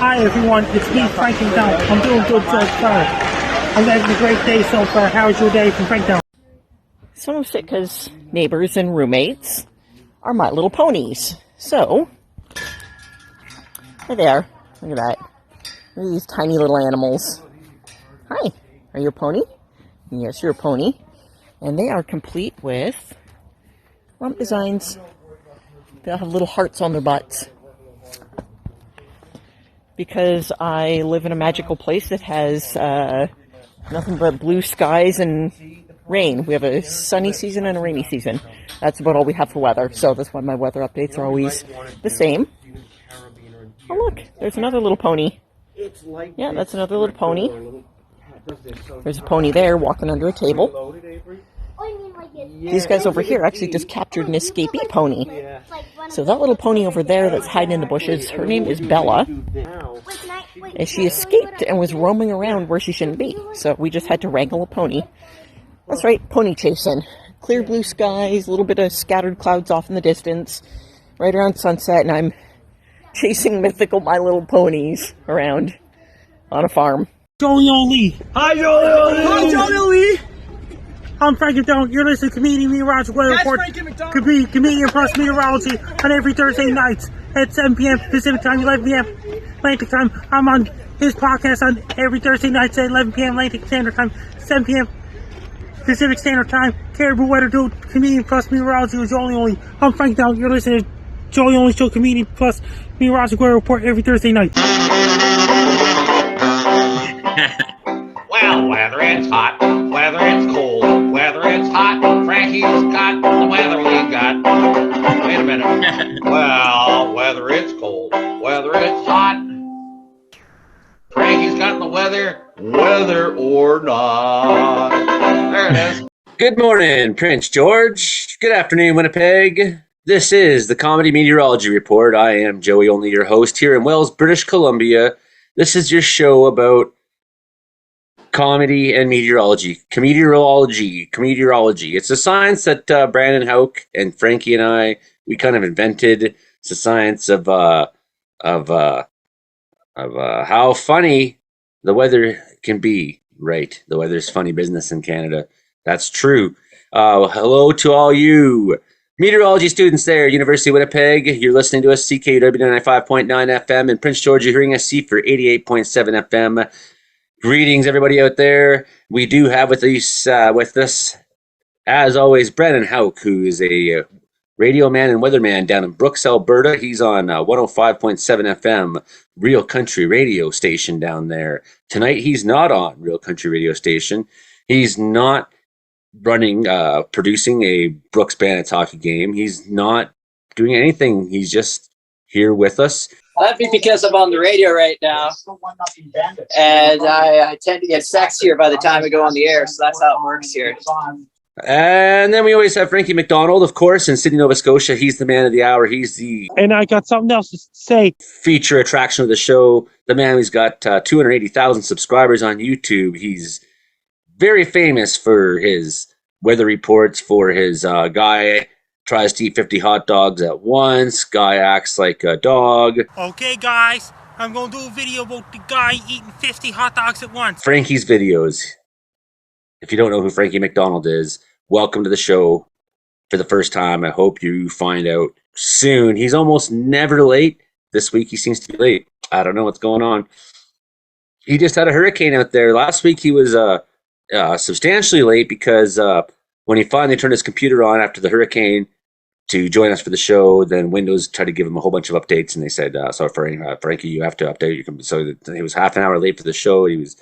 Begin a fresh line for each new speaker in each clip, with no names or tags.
Hi everyone, it's me, Frank McDonald. I'm doing good so far. I'm having a great day so far. How's your day from Frank McDonald?
So I'm sick because neighbors and roommates are my little ponies. So, hey there. Look at that. Look at these tiny little animals. Hi. Are you a pony? Yes, you're a pony. And they are complete with rump designs. They'll have little hearts on their butts. Because I live in a magical place that has nothing but blue skies and rain. We have a sunny season and a rainy season. That's about all we have for weather. So that's why my weather updates are always the same. Oh look, there's another little pony. Yeah, that's another little pony. There's a pony there walking under a table. These guys over here actually just captured an escapee pony. So that little pony over there that's hiding in the bushes, her name is Bella. And she escaped and was roaming around where she shouldn't be. So we just had to wrangle a pony. That's right, pony chasing. Clear blue skies, a little bit of scattered clouds off in the distance. Right around sunset, and I'm chasing mythical My Little Ponies around on a farm.
Joey O'Lee.
Hi, Joey O'Lee.
Hi, Joey O'Lee. I'm Frank McDonald. You're listening to Comedian Meteorology Weather Report. Comedian plus Meteorology on every Thursday night at 7 p.m. Pacific Time, 11 p.m. Atlantic Time. I'm on his podcast on every Thursday night at 11 p.m. Atlantic Standard Time, 7 p.m. Pacific Standard Time. Caribou Weather Dude, Comedian plus Meteorology with Joey O'Lee. I'm Frank McDonald. You're listening to Joey O'Lee Show, Comedian plus Meteorology Weather Report every Thursday night.
Well, whether it's hot, whether it's cold, whether it's hot, Frankie's got the weather we got. Wait a minute. Well, whether it's cold, whether it's hot, Frankie's got the weather, whether or not. There it is.
Good morning, Prince George. Good afternoon, Winnipeg. This is the Comedy Meteorology Report. I am Joey Only, your host here in Wells, British Columbia. This is your show about comedy and meteorology. Meteorology. It's a science that Brandon Houck and Frankie and I, we kind of invented. It's a science of how funny the weather can be. Right, the weather's funny business in Canada. That's true. Hello to all you meteorology students there, University of Winnipeg. You're listening to us, CKUW 95.9 FM, and Prince George, you're hearing us for 88.7 FM. Greetings, everybody out there. We do have with us, as always, Brandon Houck, who is a radio man and weatherman down in Brooks, Alberta. He's on 105.7 FM, Real Country Radio Station down there. Tonight, he's not on Real Country Radio Station. He's not producing a Brooks Bandits hockey game. He's not doing anything. He's just here with us.
That'd be because I'm on the radio right now, and I tend to get sexier by the time I go on the air, so that's how it works here.
And then we always have Frankie McDonald, of course, in Sydney, Nova Scotia. He's the man of the hour. He's the
And I got something else to say.
Feature attraction of the show. The man who's got 280,000 subscribers on YouTube. He's very famous for his weather reports, for his guy tries to eat 50 hot dogs at once. Guy acts like a dog.
Okay, guys, I'm going to do a video about the guy eating 50 hot dogs at once.
Frankie's videos. If you don't know who Frankie McDonald is, welcome to the show for the first time. I hope you find out soon. He's almost never late. This week he seems to be late. I don't know what's going on. He just had a hurricane out there. Last week he was substantially late because when he finally turned his computer on after the hurricane to join us for the show, then Windows tried to give him a whole bunch of updates, and they said, sorry, Frankie, you have to update your computer. So he was half an hour late for the show. He was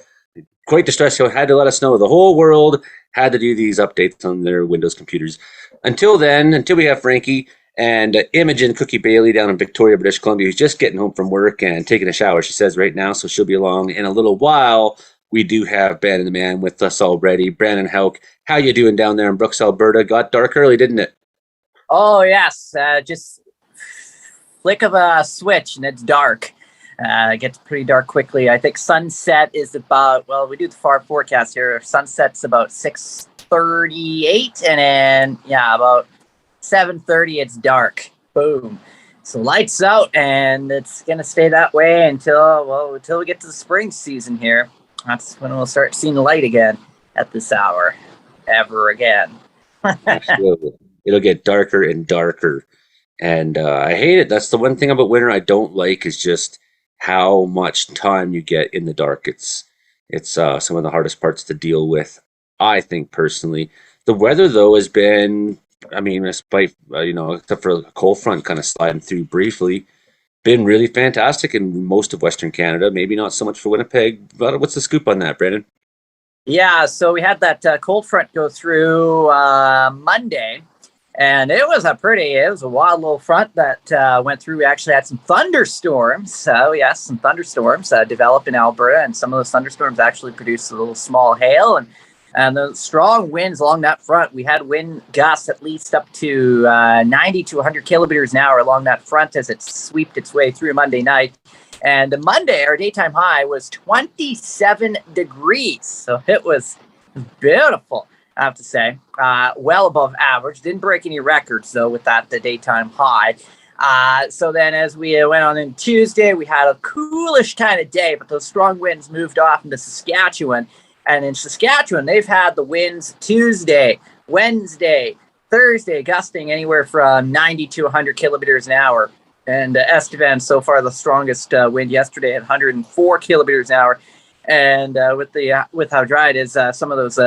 quite distressed. He had to let us know the whole world had to do these updates on their Windows computers. Until we have Frankie and Imogen Cookie Bailey down in Victoria, British Columbia, who's just getting home from work and taking a shower, she says right now, so she'll be along in a little while. We do have Brandon the Man with us already. Brandon Houck, how you doing down there in Brooks, Alberta? Got dark early, didn't it?
Oh, yes. Just flick of a switch and it's dark. It gets pretty dark quickly. I think sunset is about, well, we do the far forecast here. Sunset's about 6:38, and then, about 7:30, it's dark. Boom. So lights out, and it's going to stay that way until we get to the spring season here. That's when we'll start seeing the light again at this hour, ever again.
Absolutely. It'll get darker and darker. And I hate it. That's the one thing about winter I don't like is just how much time you get in the dark. It's some of the hardest parts to deal with, I think personally. The weather though has been, I mean, despite except for a cold front kind of sliding through briefly, been really fantastic in most of Western Canada. Maybe not so much for Winnipeg. But what's the scoop on that, Brandon?
Yeah, so we had that cold front go through Monday, and it was a wild little front that went through. We actually had some thunderstorms. So yes, some thunderstorms develop in Alberta, and some of those thunderstorms actually produced a little small hail, and the strong winds along that front. We had wind gusts at least up to 90 to 100 kilometers an hour along that front as it swept its way through Monday night. And Monday, our daytime high was 27 degrees. So it was beautiful, I have to say. Well above average. Didn't break any records, though, with the daytime high. So then as we went on in Tuesday, we had a coolish kind of day, but those strong winds moved off into Saskatchewan. And in Saskatchewan, they've had the winds Tuesday, Wednesday, Thursday, gusting anywhere from 90 to 100 kilometers an hour. And Estevan, so far, the strongest wind yesterday at 104 kilometers an hour. And with how dry it is, some of those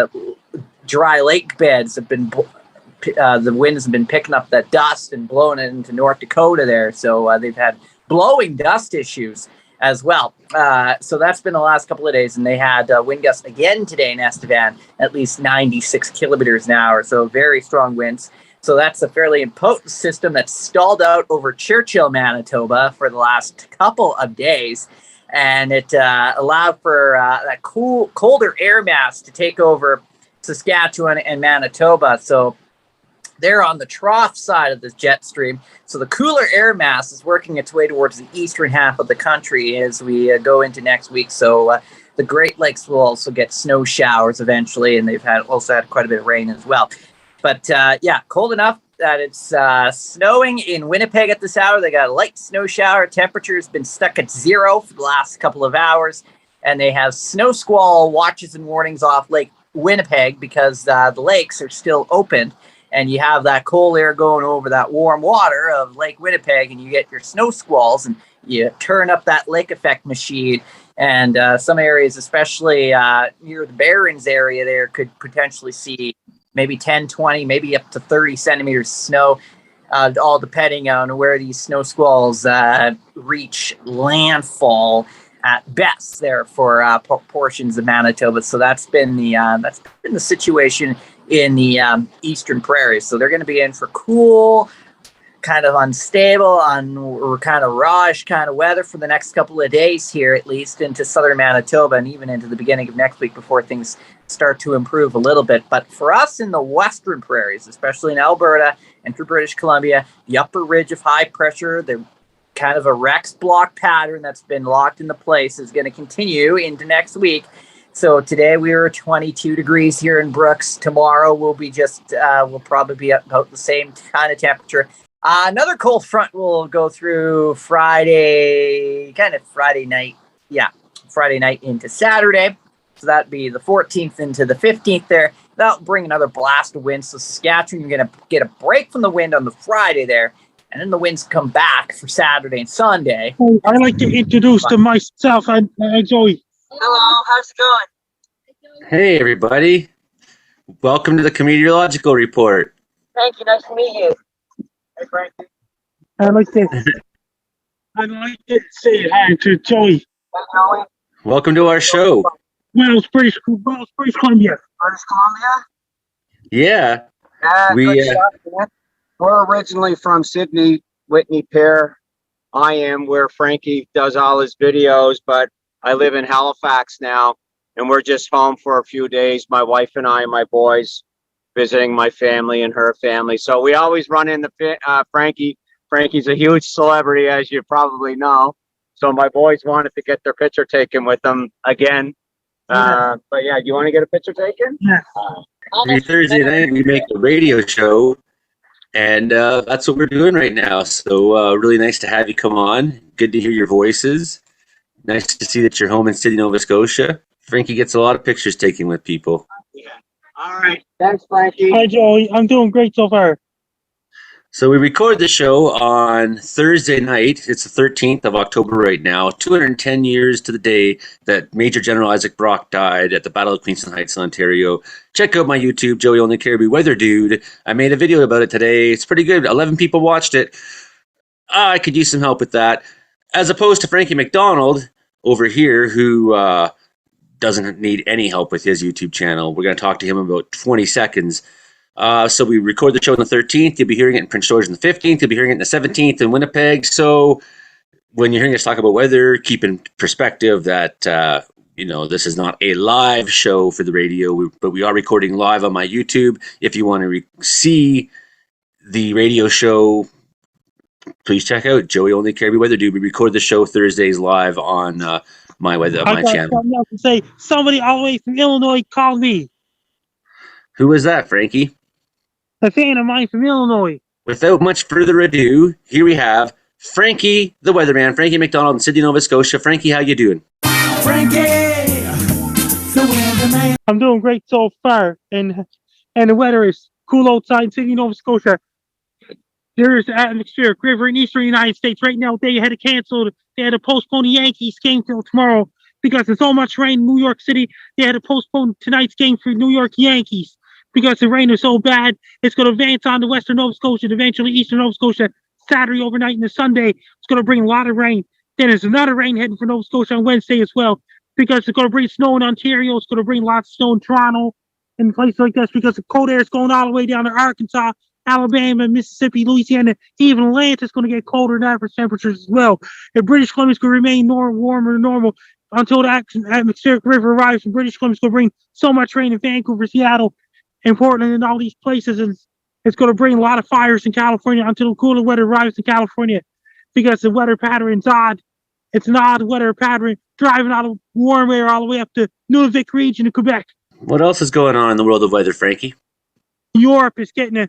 dry lake beds have been, the winds have been picking up that dust and blowing it into North Dakota there. So they've had blowing dust issues as well. So that's been the last couple of days. And they had wind gusts again today in Estevan, at least 96 kilometers an hour. So very strong winds. So that's a fairly impotent system that's stalled out over Churchill, Manitoba for the last couple of days. And it allowed for that colder air mass to take over Saskatchewan and Manitoba. So they're on the trough side of this jet stream. So the cooler air mass is working its way towards the eastern half of the country as we go into next week. So the Great Lakes will also get snow showers eventually, and they've also had quite a bit of rain as well. But yeah, cold enough that it's snowing in Winnipeg at this hour. They got a light snow shower. Temperature's been stuck at 0 for the last couple of hours. And they have snow squall watches and warnings off Lake Winnipeg because the lakes are still open. And you have that cold air going over that warm water of Lake Winnipeg, and you get your snow squalls, and you turn up that lake effect machine. And some areas, especially near the Barrens area there, could potentially see maybe 10, 20, maybe up to 30 centimeters of snow, all depending on where these snow squalls reach landfall at best there for portions of Manitoba. So that's been the situation in the eastern prairies. So they're going to be in for cool, kind of unstable, or kind of rawish kind of weather for the next couple of days here, at least into southern Manitoba and even into the beginning of next week before things start to improve a little bit. But for us in the western prairies, especially in Alberta and through British Columbia, the upper ridge of high pressure, the kind of a Rex block pattern that's been locked into place is going to continue into next week. So today we were 22 degrees here in Brooks. Tomorrow we'll be we'll probably be about the same kind of temperature. Another cold front will go through Friday night. Yeah, Friday night into Saturday. So that'd be the 14th into the 15th there. That'll bring another blast of wind. So Saskatchewan, you're going to get a break from the wind on the Friday there. And then the winds come back for Saturday and Sunday.
I'd like to introduce to myself and Joey.
Hello, how's it going?
Hey, everybody. Welcome to the Meteorological Report.
Thank you, nice to meet you. Hey, Frank.
I'd like to say hi to Joey.
Hey, Joey.
Welcome to our show.
British Columbia.
British Columbia?
Yeah.
Good shot, man. We're originally from Sydney, Whitney Pear. I am where Frankie does all his videos, but I live in Halifax now, and we're just home for a few days. My wife and I, my boys, visiting my family and her family. So we always run into Frankie. Frankie's a huge celebrity, as you probably know. So my boys wanted to get their picture taken with him again. But yeah, do you want to get a picture taken?
Yeah.
Every Thursday night we make a radio show, And that's what we're doing right now. So really nice to have you come on. Good to hear your voices. Nice to see that you're home in Sydney, Nova Scotia. Frankie gets a lot of pictures taken with people.
Yeah. All right. Thanks, Frankie.
Hi, Joey. I'm doing great so far.
So we record the show on Thursday night. It's the 13th of October right now. 210 years to the day that Major General Isaac Brock died at the Battle of Queenston Heights, Ontario. Check out my YouTube, Joey Only Caribou Weather Dude. I made a video about it today. It's pretty good. 11 people watched it. I could use some help with that. As opposed to Frankie McDonald over here, who doesn't need any help with his YouTube channel. We're going to talk to him in about 20 seconds. So we record the show on the 13th. You'll be hearing it in Prince George on the 15th. You'll be hearing it on the 17th in Winnipeg. So when you're hearing us talk about weather, keep in perspective that, this is not a live show for the radio, but we are recording live on my YouTube. If you want to see the radio show, please check out Joey Only Caribou Weather Dude. We record the show Thursdays live on my channel.
I got something else to say. Somebody all the way from Illinois called me.
Who was that, Frankie?
A fan of mine from Illinois.
Without much further ado, here we have Frankie, the weatherman, Frankie McDonald in Sydney, Nova Scotia. Frankie, how you doing?
Frankie, the weatherman.
I'm doing great so far, and the weather is cool outside in Sydney, Nova Scotia. There is atmospheric river in eastern United States right now. They had to cancel. They had to postpone the Yankees game till tomorrow because there's so much rain in New York City. They had to postpone tonight's game for New York Yankees because the rain is so bad. It's going to advance on to western Nova Scotia and eventually eastern Nova Scotia Saturday overnight and the Sunday. It's going to bring a lot of rain. Then there's another rain heading for Nova Scotia on Wednesday as well because it's going to bring snow in Ontario. It's going to bring lots of snow in Toronto and places like this because the cold air is going all the way down to Arkansas, Alabama, Mississippi, Louisiana, even Atlanta is going to get colder than average temperatures as well. And British Columbia is going to remain warmer than normal until the atmospheric river arrives. And British Columbia is going to bring so much rain in Vancouver, Seattle, and Portland, and all these places. And it's going to bring a lot of fires in California until the cooler weather arrives in California because the weather pattern is odd. It's an odd weather pattern, driving out of warm air all the way up to Nunavik region in Quebec.
What else is going on in the world of weather, Frankie?
Europe is getting a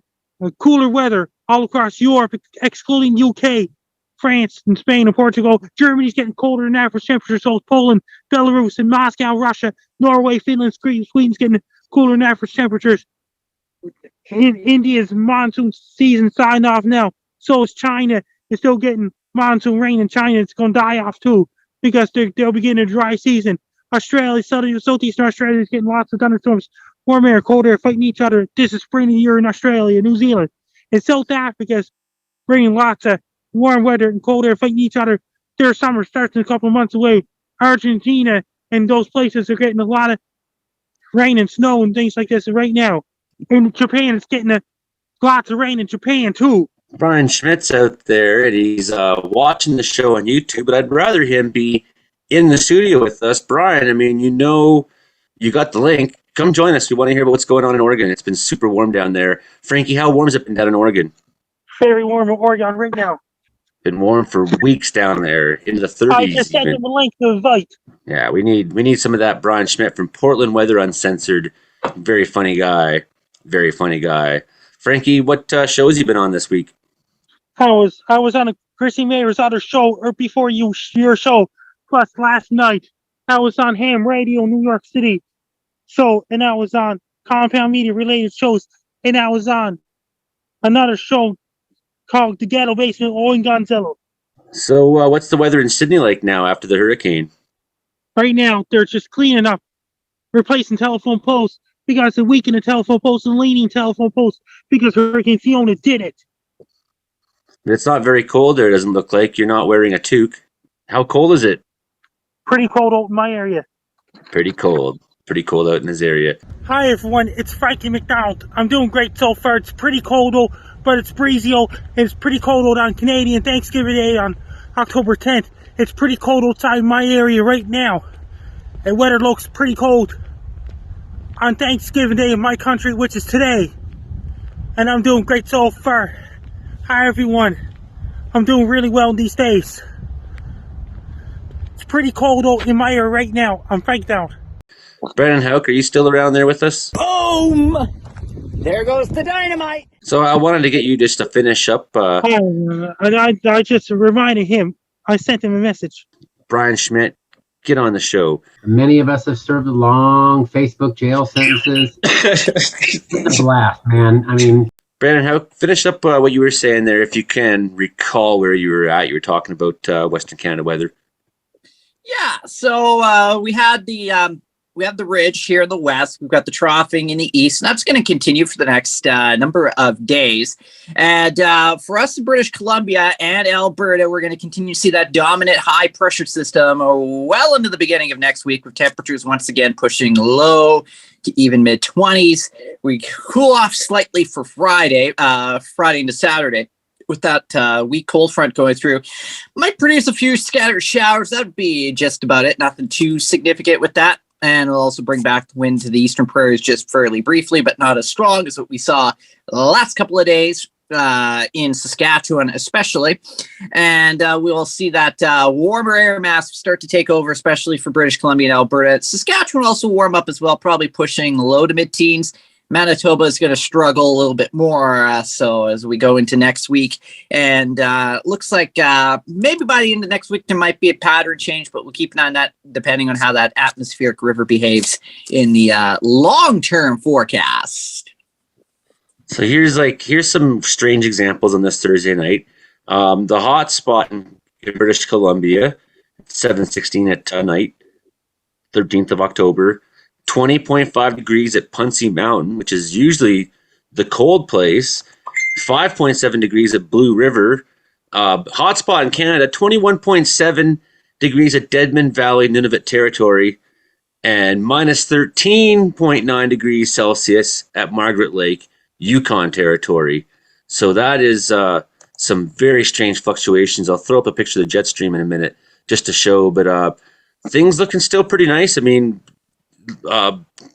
cooler weather all across Europe, excluding UK, France, and Spain and Portugal. Germany's getting colder than average temperature, so is Poland, Belarus, and Moscow, Russia, Norway, Finland, Sweden's getting cooler than average temperatures. In India's monsoon season signed off now. So is China. They're still getting monsoon rain in China. It's going to die off too because they'll begin a dry season. Australia, southeastern Australia is getting lots of thunderstorms. Warm air, cold air fighting each other. This is spring of the year in Australia, New Zealand. And South Africa is bringing lots of warm weather and cold air fighting each other. Their summer starts in a couple of months away. Argentina and those places are getting a lot of rain and snow and things like this right now. And Japan is getting lots of rain in Japan too.
Brian Schmidt's out there and he's watching the show on YouTube, but I'd rather him be in the studio with us. Brian, I mean, you got the link. Come join us. We want to hear about what's going on in Oregon. It's been super warm down there. Frankie, how warm has it been down in Oregon?
Very warm in Oregon right now.
Been warm for weeks down there, into the 30s.
I just sent him a link to invite.
Yeah, we need some of that. Brian Schmidt from Portland Weather Uncensored. Very funny guy. Very funny guy. Frankie, what shows you been on this week?
I was on a Chrissy Mayer's other show or before your show. Plus last night I was on Ham Radio, New York City. So, and I was on Compound Media related shows, and I was on another show called The Ghetto Basement, Owen Gonzalo.
So, what's the weather in Sydney like now after the hurricane?
Right now, they're just cleaning up, replacing telephone poles because they're weakening telephone poles and leaning telephone poles because Hurricane Fiona did it.
It's not very cold there, it doesn't look like. You're not wearing a toque. How cold is it?
Pretty cold out in my area.
Pretty cold. Pretty cold out in this area.
Hi everyone, it's Frankie McDonald. I'm doing great so far. It's pretty cold out, but it's breezy out, and it's pretty cold out on Canadian Thanksgiving Day on October 10th. It's pretty cold outside my area right now. The weather looks pretty cold on Thanksgiving Day in my country, which is today. And I'm doing great so far. Hi everyone. I'm doing really well these days. It's pretty cold out in my area right now. I'm freaked out.
Brennan Houck, are you still around there with us?
Boom!
There goes the dynamite.
So I wanted to get you just to finish up.
And I just reminded him. I sent him a message.
Brian Schmidt, get on the show.
Many of us have served long Facebook jail sentences. It's a blast, man. I mean,
Brandon, finish up what you were saying there, if you can recall where you were at. You were talking about Western Canada weather.
Yeah, so we had the ridge here in the west. We've got the troughing in the east, and that's going to continue for the next number of days. And for us in British Columbia and Alberta, we're going to continue to see that dominant high pressure system well into the beginning of next week, with temperatures once again pushing low to even mid-20s. We cool off slightly for Friday into Saturday, with that weak cold front going through. Might produce a few scattered showers. That would be just about it. Nothing too significant with that. And we'll also bring back the wind to the eastern prairies just fairly briefly, but not as strong as what we saw the last couple of days in Saskatchewan especially. And we'll see that warmer air mass start to take over, especially for British Columbia and Alberta. Saskatchewan will also warm up as well, probably pushing low to mid-teens. Manitoba is going to struggle a little bit more so as we go into next week. And looks like maybe by the end of next week there might be a pattern change, but we'll keep an eye on that depending on how that atmospheric river behaves in the long-term forecast.
So here's some strange examples on this Thursday night. The hot spot in British Columbia, 7:16 at night, 13th of October. 20.5 degrees at Puncy Mountain, which is usually the cold place. 5.7 degrees at Blue River. Hotspot in Canada, 21.7 degrees at Deadman Valley, Nunavut Territory. And minus 13.9 degrees Celsius at Margaret Lake, Yukon Territory. So that is some very strange fluctuations. I'll throw up a picture of the jet stream in a minute just to show. But things looking still pretty nice. I mean,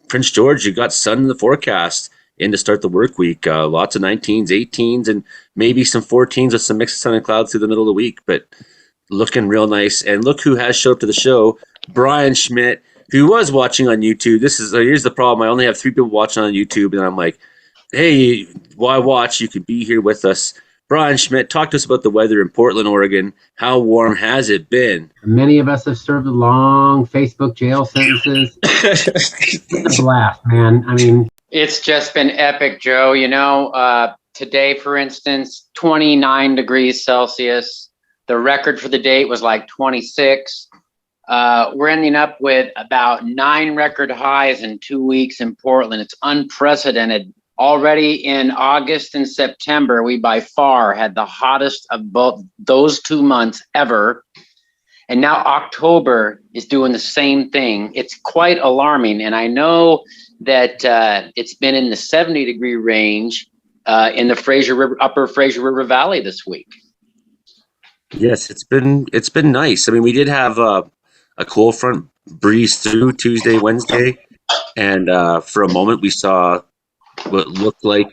Prince George, you got sun in the forecast in to start the work week. Lots of 19s, 18s, and maybe some 14s with some mixed sun and clouds through the middle of the week, but looking real nice. And look who has showed up to the show, Brian Schmidt, who was watching on YouTube. Here's the problem. I only have 3 people watching on YouTube, and I'm like, hey, why watch? You can be here with us. Brian Schmidt, talk to us about the weather in Portland, Oregon. How warm has it been?
many of us have served long Facebook jail sentences. It's a blast, man. I mean,
It's just been epic, Joe. You know, today, for instance, 29 degrees Celsius. The record for the date was like 26. We're ending up with about 9 record highs in 2 weeks in Portland. It's unprecedented. Already in August and September, we by far had the hottest of both those 2 months ever. And now October is doing the same thing. It's quite alarming. And I know that it's been in the 70-degree range in the upper Fraser River Valley this week.
Yes, it's been nice. I mean, we did have a cool front breeze through Tuesday, Wednesday, and for a moment we saw what looked like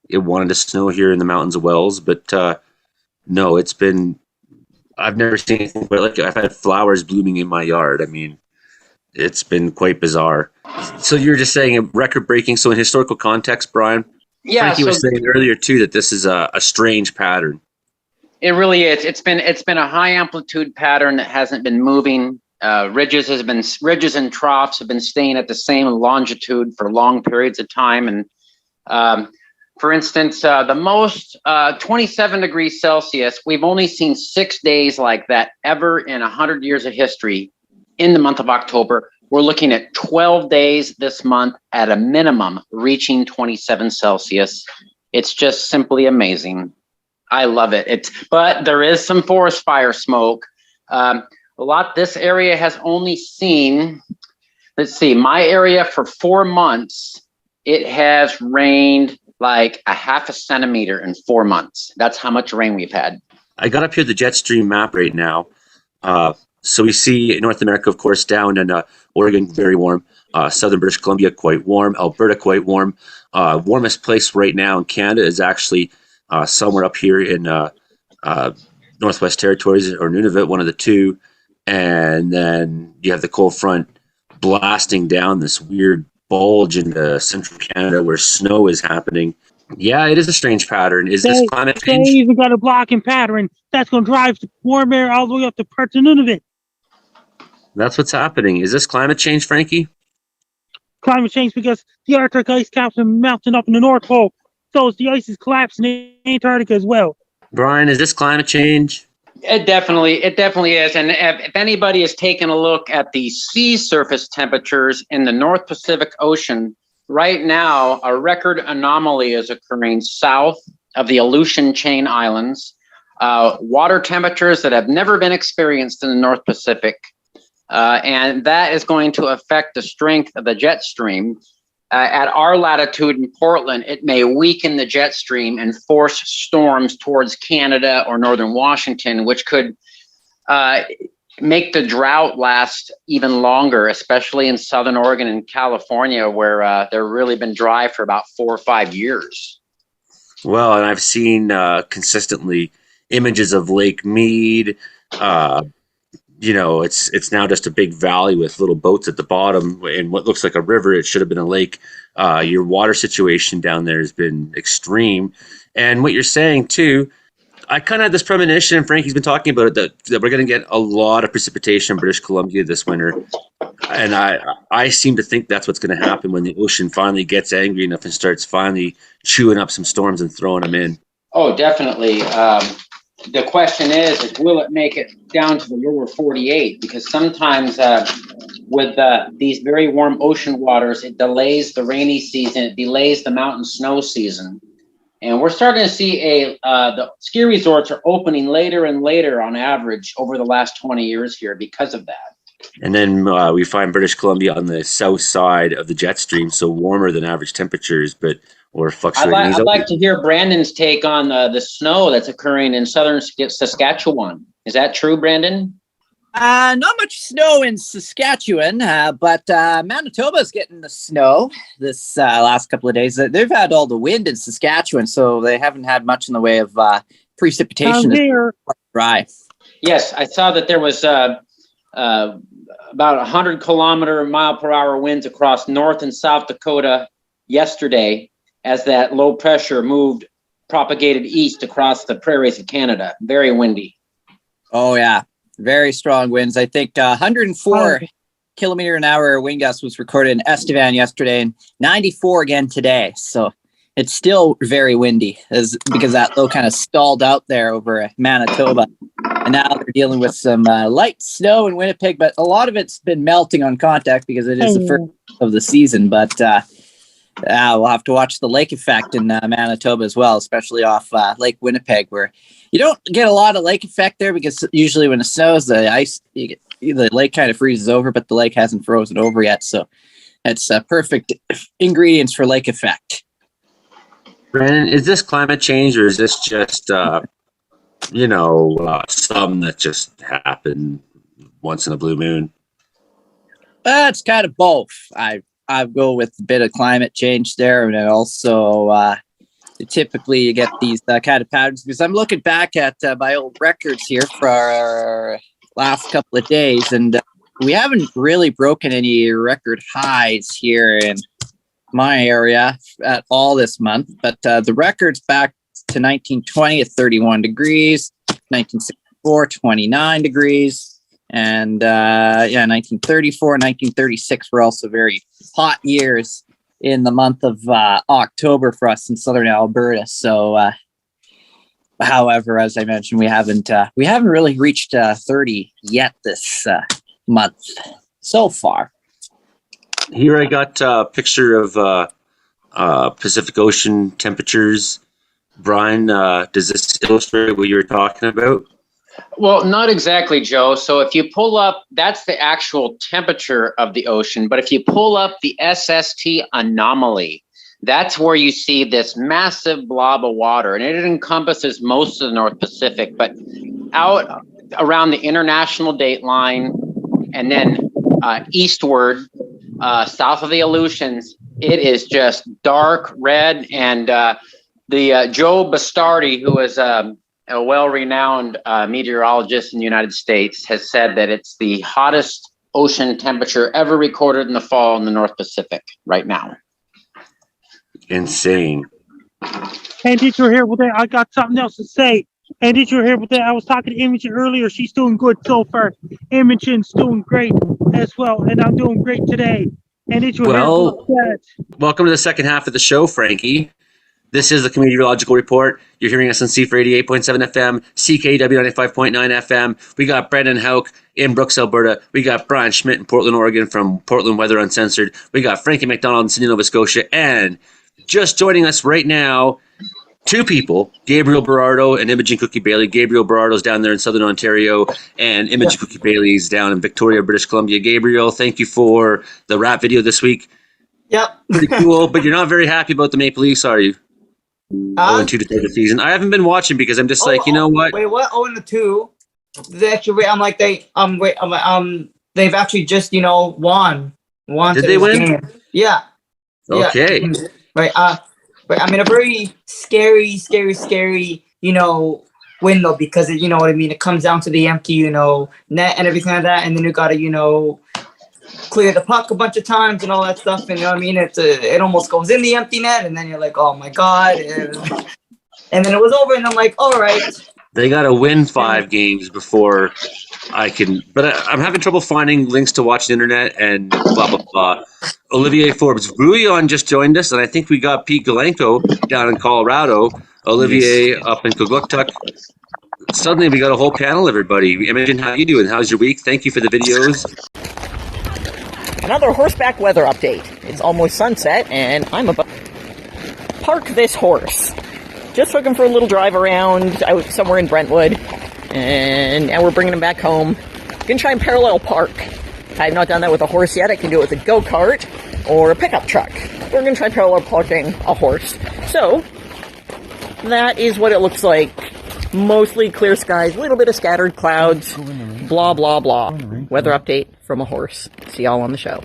it wanted to snow here in the mountains of Wells, but no, it's been. I've never seen anything but like I've had flowers blooming in my yard. I mean, it's been quite bizarre. So you're just saying a record-breaking. So in historical context, Brian,
Yeah,
Frankie was saying earlier too that this is a strange pattern.
it really is. It's been a high amplitude pattern that hasn't been moving. Ridges and troughs have been staying at the same longitude for long periods of time. And for instance, the most 27 degrees Celsius, we've only seen 6 days like that ever in 100 years of history in the month of October. We're looking at 12 days this month at a minimum reaching 27 Celsius. It's just simply amazing. I love it. But there is some forest fire smoke. This area has only seen, let's see, my area for 4 months, it has rained like a half a centimeter in 4 months. That's how much rain we've had.
I got up here the jet stream map right now. So we see North America, of course, down in Oregon, very warm. Southern British Columbia, quite warm. Alberta, quite warm. Warmest place right now in Canada is actually somewhere up here in Northwest Territories or Nunavut, one of the two. And then you have the cold front blasting down this weird bulge into central Canada where snow is happening. Yeah, it is a strange pattern. Is this climate
They
change?
even got a blocking pattern that's going to drive the warm air all the way up to parts of Nunavut.
That's what's happening. Is this climate change, Frankie?
Climate change because the Arctic ice caps are melting up in the North Pole. So the ice is collapsing in Antarctica as well.
Brian, is this climate change?
It definitely is. And if anybody has taken a look at the sea surface temperatures in the North Pacific Ocean, right now, a record anomaly is occurring south of the Aleutian Chain Islands. Water temperatures that have never been experienced in the North Pacific. And that is going to affect the strength of the jet stream. At our latitude in Portland, it may weaken the jet stream and force storms towards Canada or northern Washington, which could make the drought last even longer, especially in southern Oregon and California, where they've really been dry for about 4 or 5 years.
Well, and I've seen consistently images of Lake Mead. It's now just a big valley with little boats at the bottom and what looks like a river. It should have been a lake. Your water situation down there has been extreme. And what you're saying too, I kind of had this premonition, and Frankie's been talking about it, that we're going to get a lot of precipitation in British Columbia this winter. And I seem to think that's what's going to happen when the ocean finally gets angry enough and starts finally chewing up some storms and throwing them in.
Oh, definitely. The question is will it make it down to the lower 48? Because sometimes with these very warm ocean waters, it delays the rainy season, it delays the mountain snow season. And we're starting to see the ski resorts are opening later and later on average over the last 20 years here because of that.
And then we find British Columbia on the south side of the jet stream, so warmer than average temperatures, or fluctuating.
I'd like to hear Brandon's take on the snow that's occurring in southern Saskatchewan. Is that true, Brandon?
Not much snow in Saskatchewan, but Manitoba's getting the snow this last couple of days. They've had all the wind in Saskatchewan, so they haven't had much in the way of precipitation.
Here.
Dry.
Yes, I saw that there was about 100 mile-per-hour winds across North and South Dakota yesterday as that low pressure propagated east across the prairies of Canada. Very windy.
Oh, yeah. Very strong winds. I think 104 kilometer an hour wind gust was recorded in Estevan yesterday and 94 again today. So it's still very windy because that low kind of stalled out there over Manitoba. And now they're dealing with some light snow in Winnipeg, but a lot of it's been melting on contact because it is the first of the season. But we'll have to watch the lake effect in Manitoba as well, especially off Lake Winnipeg, where you don't get a lot of lake effect there because usually when it snows, the lake kind of freezes over, but the lake hasn't frozen over yet. So it's perfect ingredients for lake effect.
Brandon, is this climate change or is this just, some that just happen once in a blue moon?
It's kind of both. I go with a bit of climate change there, and then also typically you get these kind of patterns because I'm looking back at my old records here for our last couple of days, and we haven't really broken any record highs here in my area at all this month, but the records back to 1920 at 31 degrees, 1964 29 degrees, and 1934 1936 were also very hot years in the month of October for us in southern Alberta. So however, as I mentioned, we haven't really reached 30 yet this month so far.
Here I got a picture of Pacific Ocean temperatures. Brian, does this illustrate what you were talking about?
Well, not exactly, Joe. So if you pull up, that's the actual temperature of the ocean. But if you pull up the SST anomaly, that's where you see this massive blob of water. And it encompasses most of the North Pacific, but out around the international date line and then eastward, south of the Aleutians, it is just dark red. And the Joe Bastardi, who is a well-renowned meteorologist in the United States, has said that it's the hottest
ocean temperature ever recorded in the fall in the North Pacific right now.
Insane.
And did you hear what that? I got something else to say. And did you hear what that? I was talking to Imogen earlier. She's doing good so far. Imogen's doing great as well, and I'm doing great today. And did you hear about that?
Welcome to the second half of the show, Frankie. This is the Meteorological Report. You're hearing us on C4 88.7 FM, CKW 95.9 FM. We got Brendan Hauk in Brooks, Alberta. We got Brian Schmidt in Portland, Oregon from Portland Weather Uncensored. We got Frankie McDonald in Sydney, Nova Scotia. And just joining us right now, two people, Gabriel Berardo and Imogen Cookie Bailey. Gabriel Berardo's down there in Southern Ontario, and Imogen Cookie Bailey's down in Victoria, British Columbia. Gabriel, thank you for the rap video this week.
Yep.
Pretty cool, but you're not very happy about the Maple Leafs, are you? 0-2 to start the season. I haven't been watching because I'm just like, you know what?
Wait, what? 0-2? They actually, I'm like, they've actually just, won.
Did they win?
Game. Yeah.
Okay.
Yeah. Right. But I mean, a very scary, win though, because you know what I mean. It comes down to the empty, net and everything like that, and then you got to, clear the puck a bunch of times and all that stuff. And you know what I mean? It almost goes in the empty net, and then you're like, oh my god. And then it was over, and I'm like, all right.
They got to win 5 games before I can. But I'm having trouble finding links to watch the internet and blah, blah, blah. Olivier Forbes-Brouillon just joined us, and I think we got Pete Galenko down in Colorado. Olivier up in Kuguktuk. Suddenly we got a whole panel, everybody. Imogen, how you doing? How's your week? Thank you for the videos.
Another horseback weather update. It's almost sunset, and I'm about to park this horse. Just looking for a little drive around out somewhere in Brentwood, and now we're bringing him back home. Gonna try and parallel park. I've not done that with a horse yet. I can do it with a go-kart or a pickup truck. We're gonna try parallel parking a horse. So, that is what it looks like. Mostly clear skies, a little bit of scattered clouds, blah, blah, blah. Weather update from a horse. See y'all on the show.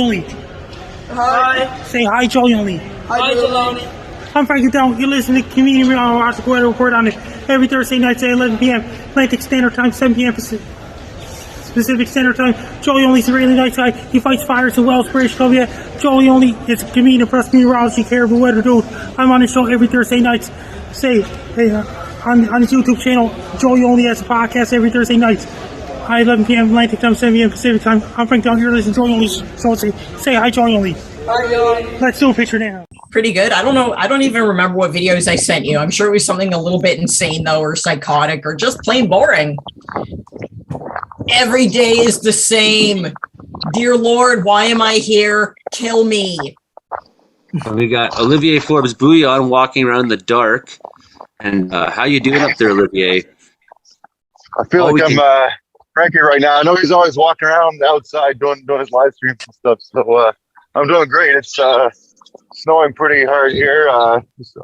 Hi. Say hi, Jolene.
Hi, Jolene.
I'm Frankie McDonald. You're listening to Community Meteorological Weather Report on it every Thursday night at 11 p.m. Atlantic Standard Time, 7 p.m. Pacific Standard Time. Joey Only's the Israeli night guy. He fights fires in Wells, British Columbia. Joey Only is a comedian plus meteorology caribou weather dude. I'm on his show every Thursday night. On his YouTube channel, Joey Only has a podcast every Thursday night. Hi, 11 p.m. Atlantic Time, 7 p.m. Pacific Time. I'm Frank Down here. Listen to Joey Only. So say hi, Joey Only.
Hi, Joey.
Let's do a picture now.
Pretty good. I don't know. I don't even remember what videos I sent you. I'm sure it was something a little bit insane, though, or psychotic, or just plain boring. Every day is the same. Dear Lord, why am I here? Kill me.
We got Olivier Forbes-Brouillon walking around in the dark. And how you doing up there, Olivier?
I feel like I'm Frankie right now. I know he's always walking around outside doing his live streams and stuff. So I'm doing great. It's snowing pretty hard here. Just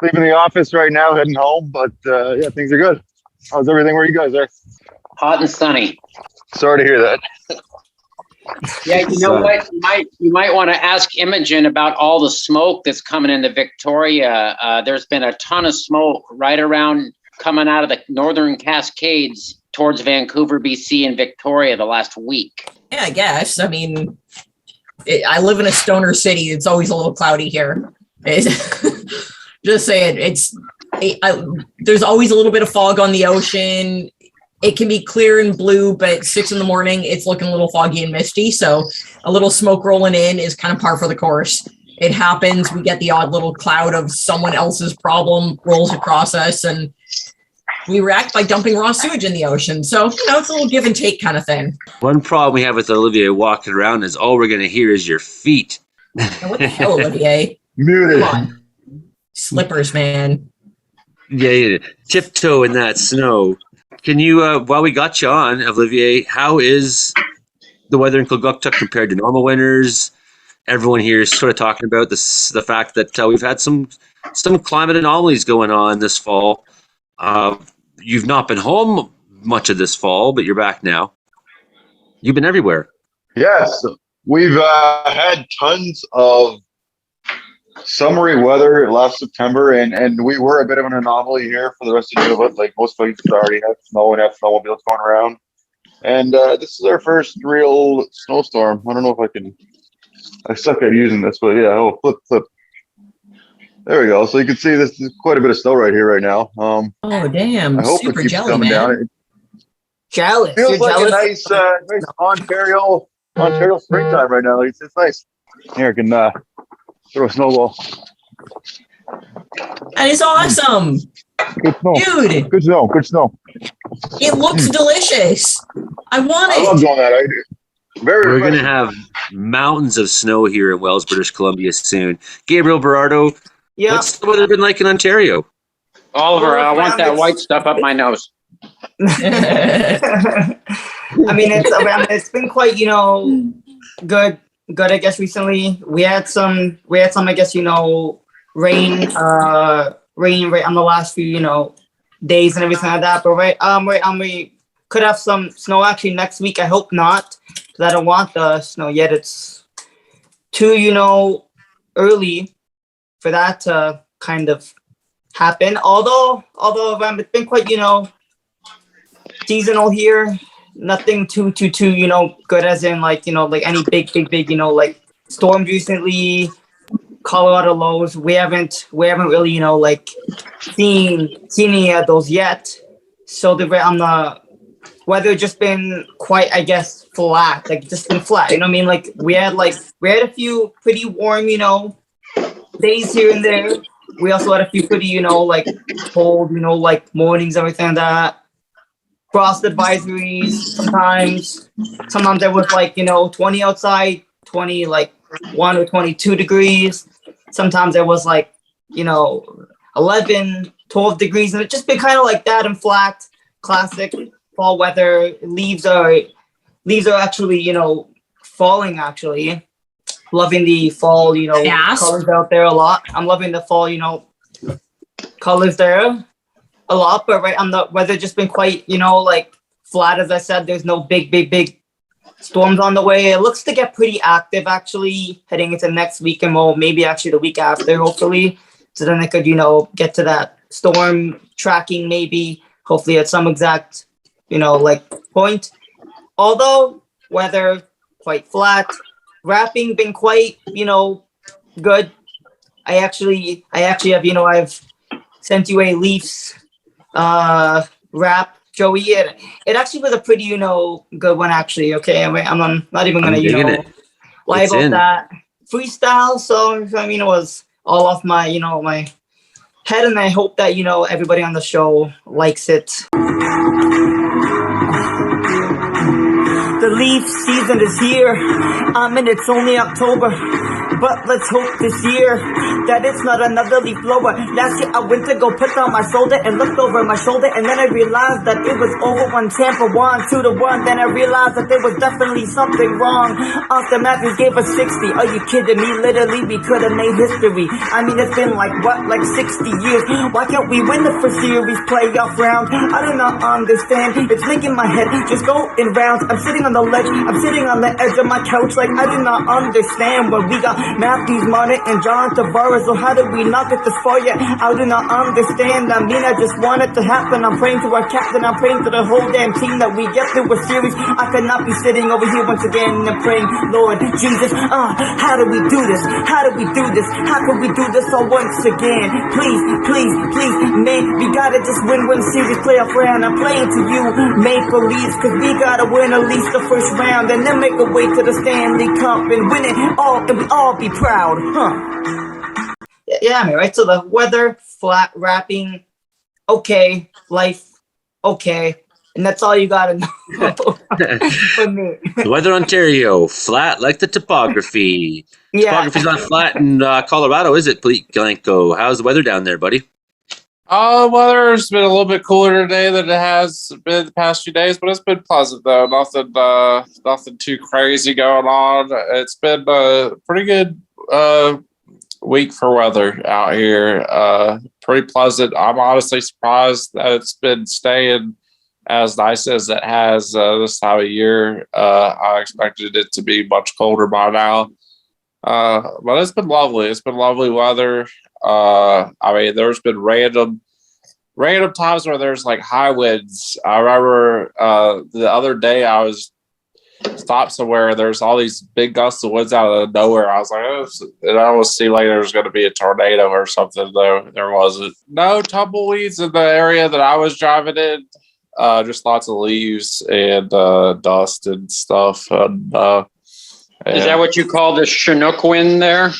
leaving the office right now, heading home. But yeah, things are good. How's everything where you guys are?
Hot and sunny.
Sorry to hear that.
Yeah, you know what? You might want to ask Imogen about all the smoke that's coming into Victoria. There's been a ton of smoke right around coming out of the northern Cascades towards Vancouver, BC, and Victoria the last week.
Yeah, I guess. I mean, I live in a stoner city. It's always a little cloudy here. Just saying, there's always a little bit of fog on the ocean. It can be clear and blue, but at 6 a.m, it's looking a little foggy and misty. So a little smoke rolling in is kind of par for the course. It happens. We get the odd little cloud of someone else's problem rolls across us, and we react by dumping raw sewage in the ocean. So, it's a little give and take kind of thing.
One problem we have with Olivier walking around is all we're going to hear is your feet.
Now, what the hell, Olivier?
Muted.
Come on. Slippers, man.
Yeah. Tiptoe in that snow. Can you, while we got you on, Olivier, how is the weather in Kuguktuk compared to normal winters? Everyone here is sort of talking about the fact that we've had some climate anomalies going on this fall. You've not been home much of this fall, but you're back now. You've been everywhere.
Yes, we've had tons of summery weather last September, and we were a bit of an anomaly here for the rest of the year. Like most places already have snow and have snowmobiles going around. And this is our first real snowstorm. I don't know if I suck at using this, but yeah, oh, flip. There we go. So you can see this is quite a bit of snow right here right now.
Oh damn!
I hope
Super
it keeps
jelly,
coming
man.
down. It
Jealous.
feels
You're
like
jealous.
a nice Ontario springtime right now. It's nice. Here, I can throw a snowball.
And it's awesome.
Good snow.
Dude.
Good snow. Good snow.
It looks delicious. I want it.
I love doing that. I do.
We're going to have mountains of snow here in Wells, British Columbia soon. Gabriel Berardo,
Yeah.
what's the weather been like in Ontario?
Oliver, I want that white stuff up my nose.
I mean, it's been quite, good. I guess recently we had some, I guess, rain right on the last few, days and everything like that. But we could have some snow actually next week. I hope not, because I don't want the snow yet. It's too, early for that to kind of happen. Although it's been quite, seasonal here. Nothing too good, as in like any big like storms recently. Colorado lows. We haven't really seen any of those yet. So the weather just been quite, I guess, flat. Like just been flat. You know what I mean? Like we had a few pretty warm days here and there. We also had a few pretty cold mornings, everything like that. Frost advisories sometimes. Sometimes there was 20 outside, 1 or 22 degrees. Sometimes there was 11, 12 degrees, and it's just been kind of like that and flat. Classic fall weather. Leaves are actually falling actually. Loving the fall colors out there a lot. I'm loving the fall colors there a lot, but right on the weather just been quite flat, as I said. There's no big storms on the way. It looks to get pretty active actually heading into next week, and maybe actually the week after, hopefully, so then I could get to that storm tracking maybe hopefully at some exact point. Although weather quite flat, wrapping been quite good. I actually have I've sent you a Leafs wrap, Joey. It actually was a pretty good one actually. Okay, I'm not even gonna lie about that freestyle. So it was all off my my head, and I hope that everybody on the show likes it. The Leaf season is here. It's only October, but let's hope this year that it's not another leaf blower. Last year I went to go put on my shoulder and looked over my shoulder, and then I realized that it was over when Tampa won 2-1. Then I realized that there was definitely something wrong. Austin Matthews gave us 60. Are you kidding me? Literally, we could have made history. I mean, it's been like 60 years. Why can't we win the first series playoff round? I do not understand. It's making my head just go in rounds. I'm sitting on the ledge. I'm sitting on the edge of my couch like I do not understand when we got Matthews, Martin, and John Tavares. So how did we not get this far yet? I do not understand. I mean, I just want it to happen. I'm praying to our captain. I'm praying to the whole damn team that we get through a series. I could not be sitting over here once again and praying, Lord Jesus, how do we do this? How do we do this? How can we do this all once again? Please, man, we gotta just win series playoff round. I'm playing to you, Maple Leafs, cause we gotta win at least the first round, and then make a way to the Stanley Cup and win it all, and we all be proud, Yeah, I mean, right? So the weather, flat, wrapping, okay, life, okay, and that's all you gotta know for me.
The weather in Ontario, flat like the topography.
Yeah.
Topography's not flat in Colorado, is it, Glenko? How's the weather down there, buddy?
Weather's been a little bit cooler today than it has been the past few days, but it's been pleasant though. Nothing too crazy going on. It's been a pretty good week for weather out here. Pretty pleasant. I'm honestly surprised that it's been staying as nice as it has this time of year. I expected it to be much colder by now. But it's been lovely. It's been lovely weather. I mean, there's been random random times where there's like high winds. I remember the other day I was stopped somewhere and there's all these big gusts of winds out of nowhere. I was like, oh, it almost seemed like there was going to be a tornado or something, though there wasn't. No tumbleweeds in the area that I was driving in. Just lots of leaves and dust and stuff. And,
Is that what you call the Chinook wind there?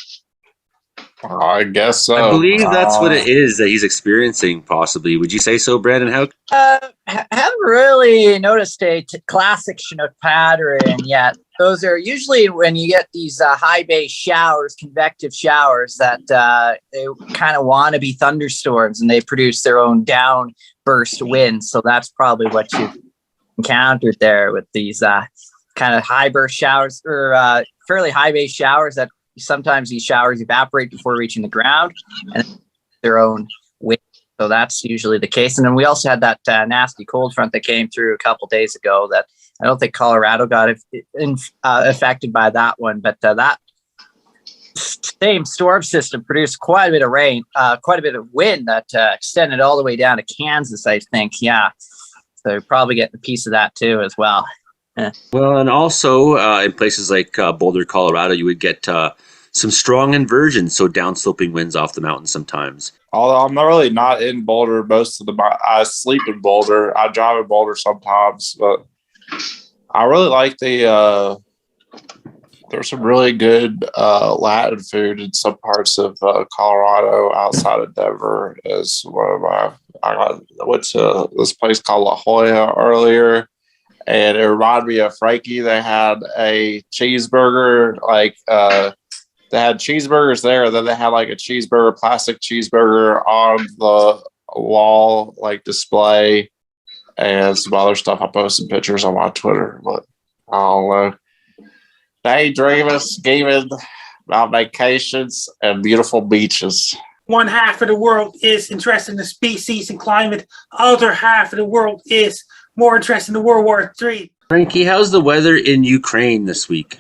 I guess so.
I believe that's what it is that he's experiencing, possibly. Would you say so, Brandon Hauk?
Haven't really noticed a classic Chinook pattern yet. Those are usually when you get these high base showers, convective showers, that they kind of want to be thunderstorms, and they produce their own downburst winds. So that's probably what you've encountered there with these kind of high burst showers, or fairly high base showers that sometimes these showers evaporate before reaching the ground and their own wind. So that's usually the case. And then we also had that nasty cold front that came through a couple days ago that I don't think Colorado got affected by that one, but that same storm system produced quite a bit of rain, quite a bit of wind that extended all the way down to Kansas, I think. Yeah. So you're probably getting a piece of that too as well.
Well, and also in places like Boulder, Colorado, you would get some strong inversions, so downsloping winds off the mountain sometimes.
Although I'm really not in Boulder most of I sleep in Boulder. I drive in Boulder sometimes, but I really like there's some really good Latin food in some parts of Colorado outside of Denver. Is one of my. I went to this place called La Jolla earlier, and it reminded me of Frankie. They had a cheeseburger, they had cheeseburgers there, and then they had like a plastic cheeseburger on the wall, like display, and some other stuff. I posted pictures on my Twitter, but I don't know. Daydreaming, scheming about vacations and beautiful beaches.
One half of the world is interested in the species and climate. Other half of the world is more interested in World War III.
Frankie, how's the weather in Ukraine this week?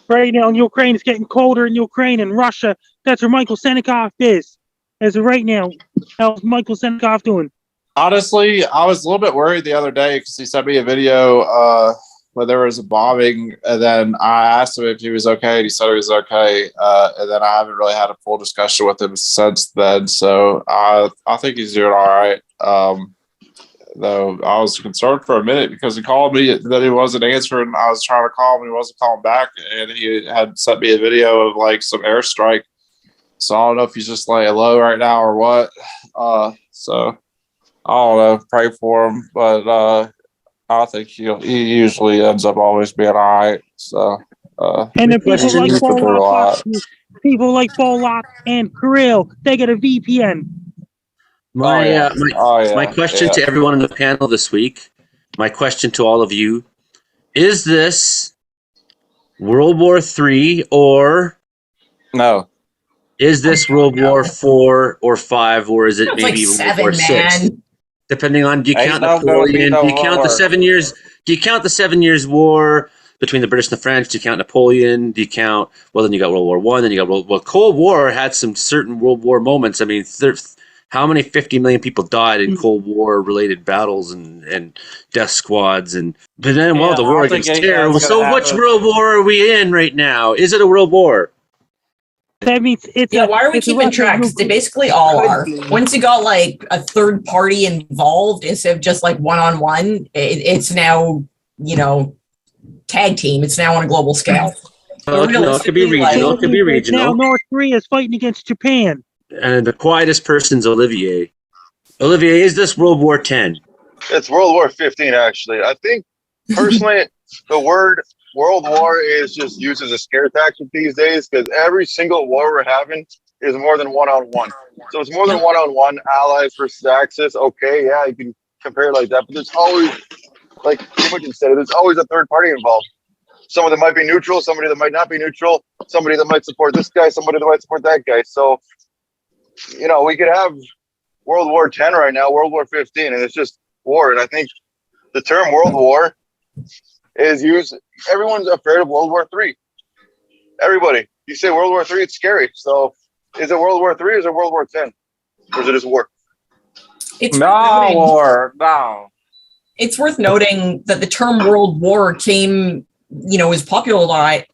Right now in Ukraine, it's getting colder in Ukraine and Russia. That's where Michael Senikov is. As of right now, how's Michael Senikov doing?
Honestly, I was a little bit worried the other day because he sent me a video where there was a bombing, and then I asked him if he was okay, and he said he was okay. And then I haven't really had a full discussion with him since then, so I think he's doing all right. Though I was concerned for a minute because he called me that he wasn't answering. I was trying to call him, he wasn't calling back, and he had sent me a video of like some airstrike. So I don't know if he's just laying low right now or what. So I don't know. Pray for him, but I think he usually ends up always being all right. So
and the people like Bollock and Kirill, they get a VPN.
My question to everyone on the panel this week, my question to all of you, is this World War III or
no?
Is this World War IV or V, or is it maybe World War VI? Depending on, do you count Napoleon? Do you count the 7 years? Do you count the 7 Years' War between the British and the French? Do you count Napoleon? Do you count? Well, then you got World War One. Then you got Cold War had some certain World War moments. I mean, how many 50 million people died in Cold War related battles and death squads but then the war against terror. So which World War are we in right now? Is it a World War?
That means it's
why are we keeping track? 'Cause they basically all are. Once you got like a third party involved instead of just like one-on-one, it's now, tag team. It's now on a global scale.
It could be regional. It could be regional.
Now North Korea is fighting against Japan.
And the quietest person's Olivier. Olivier, is this World War X?
It's World War 15, actually. I think, personally, the word World War is just used as a scare tactic these days because every single war we're having is more than one-on-one. So it's more than one-on-one, allies versus Axis. Okay, yeah, you can compare it like that. But there's always, like Imogen said, there's always a third party involved. Somebody that might be neutral, somebody that might not be neutral, somebody that might support this guy, somebody that might support that guy. So, we could have World War X right now, World War 15, and it's just war. And I think the term World War is used. Everyone's afraid of World War III. Everybody. You say World War III, it's scary. So is it World War III or is it World War X? Or is it just war?
It's
No
worth noting-
war, no.
It's worth noting that the term World War came, was popularized.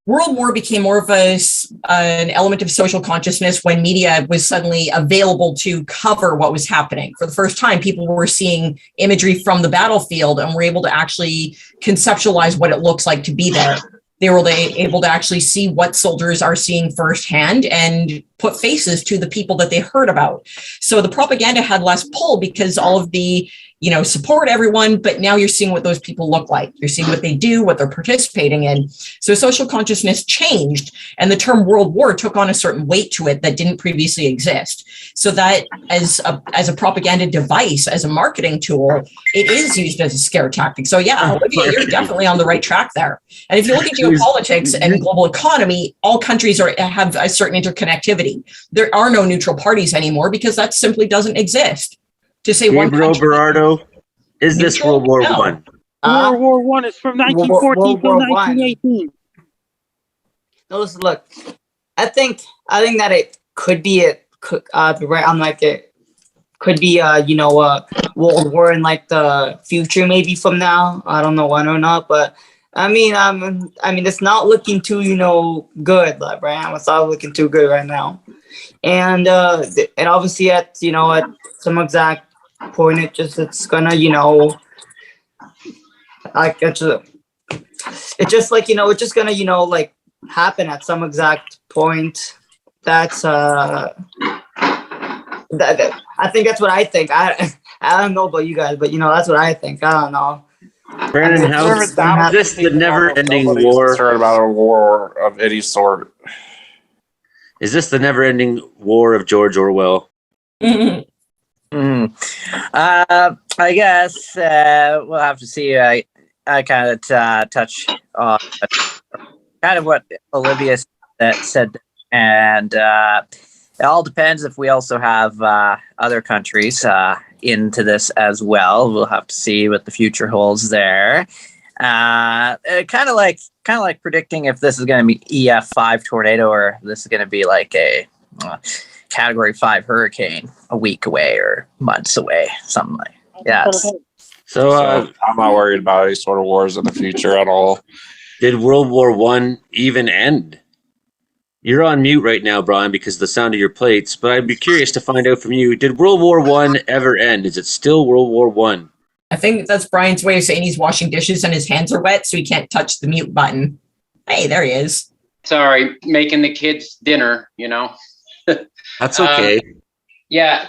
World War became more of an element of social consciousness when media was suddenly available to cover what was happening. For the first time, people were seeing imagery from the battlefield and were able to actually conceptualize what it looks like to be there. They were able to actually see what soldiers are seeing firsthand and put faces to the people that they heard about. So the propaganda had less pull because all of the support everyone, but now you're seeing what those people look like. You're seeing what they do, what they're participating in. So social consciousness changed, and the term World War took on a certain weight to it that didn't previously exist. So that as a propaganda device, as a marketing tool, it is used as a scare tactic. So yeah, Olivia, you're definitely on the right track there. And if you look at geopolitics and global economy, all countries have a certain interconnectivity. There are no neutral parties anymore because that simply doesn't exist. To say
Gabriel Berardo, is this
neutral?
World War
No.
One?
World War One is from 1914 to 1918.
No, listen, look, I think that it could be it could be World War in like the future, maybe from now. I don't know when or not, but I mean it's not looking too good, like, right? It's not looking too good right now, and obviously at some exact point, it's gonna like it's just like it's just gonna like happen at some exact point. That's that I think that's what I think. I don't know about you guys, but that's what I think. I don't know.
Brandon, how is this the never-ending war?
Concerned about a war of any sort.
Is this the never-ending war of George Orwell?
I guess we'll have to see. I kind of touch on kind of what Olivia said, and it all depends if we also have other countries into this as well. We'll have to see what the future holds there. Kind of like predicting if this is going to be EF5 tornado or this is going to be like a Category 5 hurricane a week away or months away, something like yes.
So
I'm not worried about any sort of wars in the future at all.
Did World War One even end? You're on mute right now, Brian, because of the sound of your plates, but I'd be curious to find out from you, did World War One ever end? Is it still World War One?
I think that's Brian's way of saying he's washing dishes and his hands are wet, so he can't touch the mute button. Hey, there he is.
Sorry, making the kids dinner,
That's okay.
Yeah,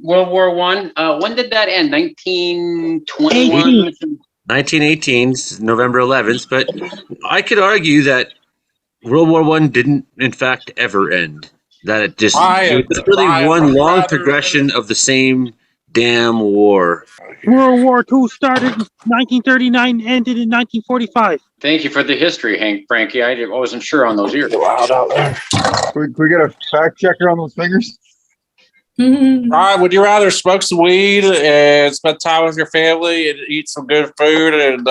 World War One. When did that end? 1921?
1918, November 11th, but I could argue that World War One didn't, in fact, ever end. That it just it was really one long progression of the same damn war.
World War II started in 1939, ended in 1945.
Thank you for the history, Frankie. I wasn't sure on those years.
Loud out there. Can we get a fact checker on those fingers?
Ryan, would you rather smoke some weed and spend time with your family and eat some good food and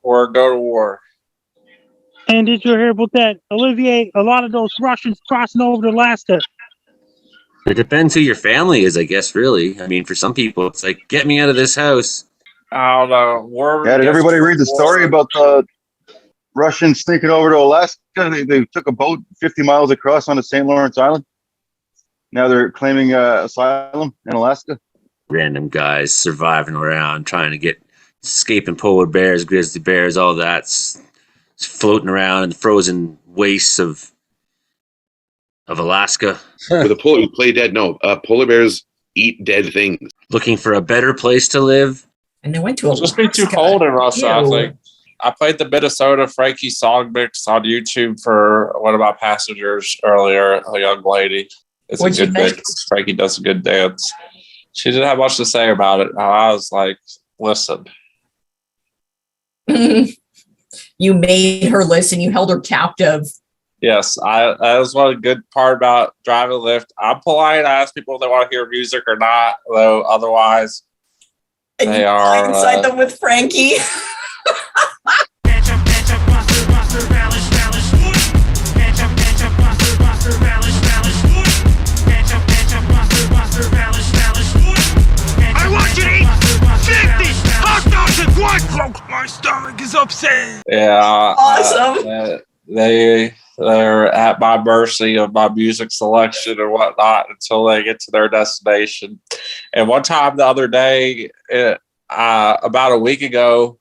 or go to war?
And did you hear about that, Olivier? A lot of those Russians crossing over to Alaska.
It depends who your family is, I guess, really. I mean, for some people, it's like, get me out of this house.
I don't know.
Yeah, did everybody read the story about the Russians sneaking over to Alaska? They took a boat 50 miles across onto St. Lawrence Island. Now they're claiming asylum in Alaska.
Random guys surviving around, trying to get escaping polar bears, grizzly bears, all that's floating around in the frozen wastes of Alaska.
With a polar, you play dead. No, polar bears eat dead things.
Looking for a better place to live.
And they went to
It's just be too cold in Russia, I
Ew.
think. I played the Minnesota Frankie song mix on YouTube for one of my passengers earlier, a young lady. It's
What'd
a
you
good
think?
mix. Frankie does a good dance. She didn't have much to say about it. I was like, listen.
You made her listen. You held her captive.
Yes, that was one good part about driving Lyft. I'm polite. I ask people if they want to hear music or not, though otherwise they are
Inside them with Frankie.
Yeah.
Awesome.
They're at my mercy of my music selection and whatnot until they get to their destination. And one time the other day, about a week ago,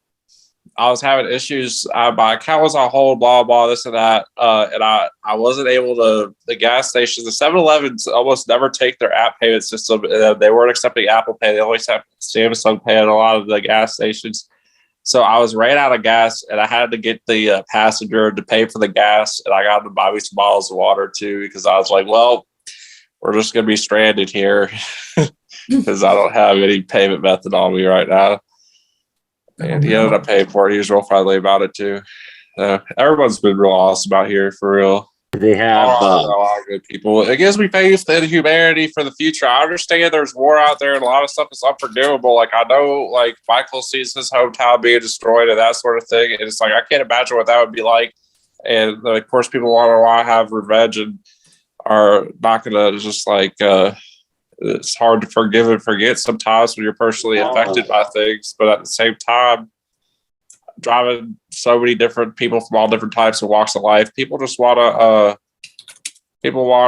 I was having issues. My account was on hold, blah, blah, this and that. And I wasn't able to, the gas stations, the 7-Elevens almost never take their app payment system. They weren't accepting Apple Pay. They always have Samsung Pay at a lot of the gas stations. So I was ran out of gas, and I had to get the passenger to pay for the gas, and I got him to buy me some bottles of water too, because I was like, well, we're just going to be stranded here because I don't have any payment method on me right now. And he ended up paying for it. He was real friendly about it too. Everyone's been real awesome out here, for real.
They have
a lot of good people. It gives me faith in humanity for the future. I understand there's war out there and a lot of stuff is unforgivable. Like, I know, like, Michael sees his hometown being destroyed and that sort of thing. And it's like, I can't imagine what that would be like. And like, of course, people want to have revenge and are not going to just like, it's hard to forgive and forget sometimes when you're personally affected by things. But at the same time, driving so many different people from all different types of walks of life, people just want to